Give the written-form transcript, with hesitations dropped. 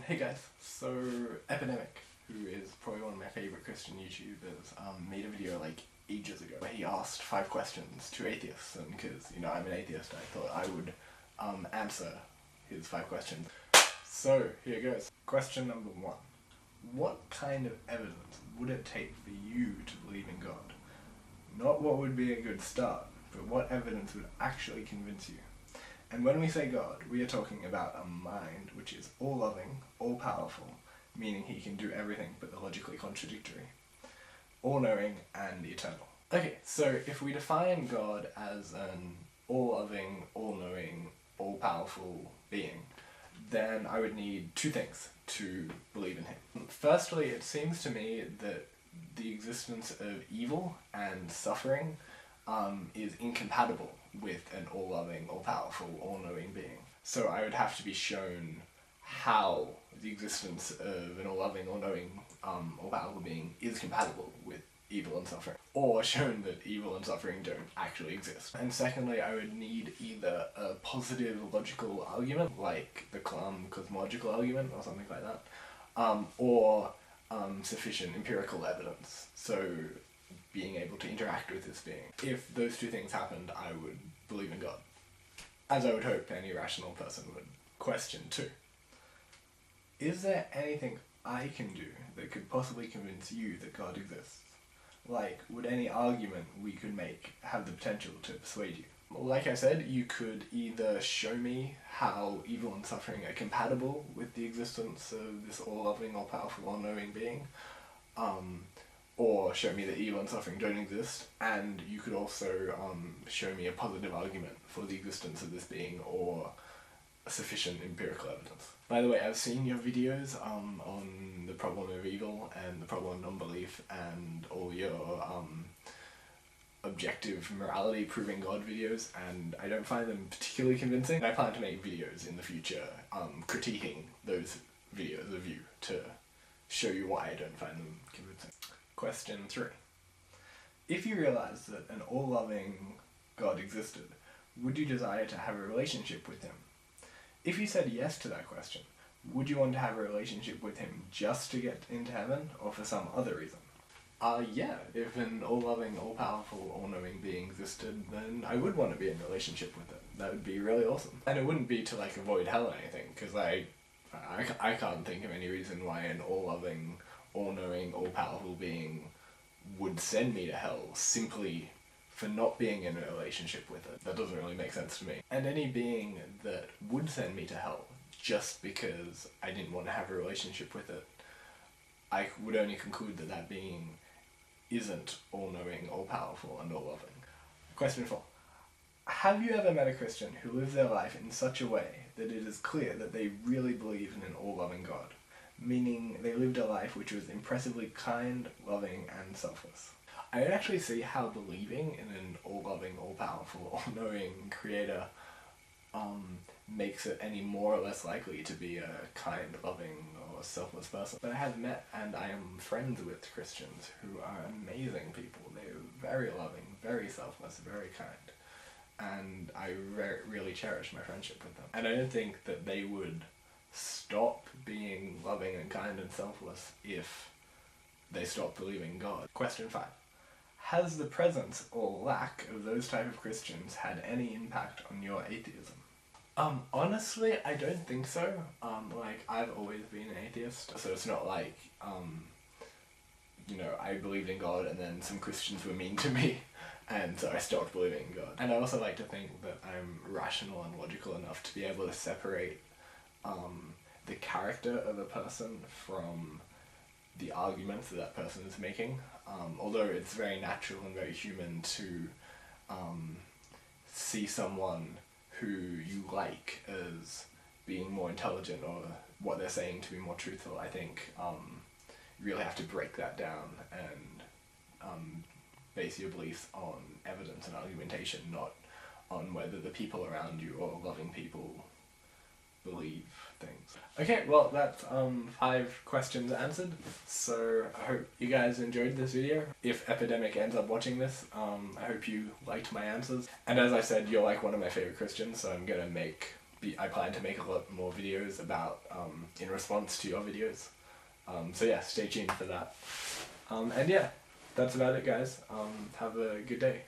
Hey guys, so Epydemic, who is probably one of my favourite Christian YouTubers, made a video like ages ago where he asked 5 questions to atheists, and because, you know, I'm an atheist, I thought I would answer his 5 questions. So, here goes. Question number 1. What kind of evidence would it take for you to believe in God? Not what would be a good start, but what evidence would actually convince you? And when we say God, we are talking about a mind which is all-loving, all-powerful, meaning he can do everything but the logically contradictory, all-knowing and eternal. Okay, so if we define God as an all-loving, all-knowing, all-powerful being, then I would need 2 things to believe in him. Firstly, it seems to me that the existence of evil and suffering is incompatible with an all-loving, all-powerful, all-knowing being. So I would have to be shown how the existence of an all-loving, all-knowing, all-powerful being is compatible with evil and suffering, or shown that evil and suffering don't actually exist. And secondly, I would need either a positive logical argument, like the cosmological argument or something like that, or sufficient empirical evidence. So being able to interact with this being. If those 2 things happened, I would believe in God. As I would hope any rational person would. Question 2. Is there anything I can do that could possibly convince you that God exists? Like, would any argument we could make have the potential to persuade you? Like I said, you could either show me how evil and suffering are compatible with the existence of this all-loving, all-powerful, all-knowing being, or show me that evil and suffering don't exist, and you could also show me a positive argument for the existence of this being, or sufficient empirical evidence. By the way, I've seen your videos on the problem of evil and the problem of non-belief, and all your objective morality proving God videos, and I don't find them particularly convincing. I plan to make videos in the future critiquing those videos of you to show you why I don't find them convincing. Question 3. If you realized that an all-loving God existed, would you desire to have a relationship with him? If you said yes to that question, would you want to have a relationship with him just to get into heaven, or for some other reason? Yeah, if an all-loving, all-powerful, all-knowing being existed, then I would want to be in a relationship with it. That would be really awesome. And it wouldn't be to like avoid hell or anything, because I can't think of any reason why an all-loving, all-knowing, all-powerful being would send me to hell simply for not being in a relationship with it. That doesn't really make sense to me. And any being that would send me to hell just because I didn't want to have a relationship with it, I would only conclude that that being isn't all-knowing, all-powerful, and all-loving. Question 4. Have you ever met a Christian who lives their life in such a way that it is clear that they really believe in an all-loving God? Meaning they lived a life which was impressively kind, loving, and selfless. I don't actually see how believing in an all-loving, all-powerful, all-knowing creator makes it any more or less likely to be a kind, loving, or selfless person. But I have met and I am friends with Christians who are amazing people. They're very loving, very selfless, very kind. And I really cherish my friendship with them. And I don't think that they would stop being loving and kind and selfless if they stopped believing in God. Question 5. Has the presence or lack of those type of Christians had any impact on your atheism? Honestly, I don't think so. Like, I've always been an atheist, so it's not like, you know, I believed in God and then some Christians were mean to me, and so I stopped believing in God. And I also like to think that I'm rational and logical enough to be able to separate the character of a person from the arguments that person is making, although it's very natural and very human to see someone who you like as being more intelligent or what they're saying to be more truthful. I think you really have to break that down and base your beliefs on evidence and argumentation, not on whether the people around you or loving people believe things. Okay, well that's 5 questions answered, so I hope you guys enjoyed this video. If Epydemic ends up watching this, I hope you liked my answers. And as I said, you're like one of my favorite Christians, so I'm gonna make I plan to make a lot more videos about in response to your videos. So yeah, stay tuned for that. And yeah, that's about it, guys. Have a good day.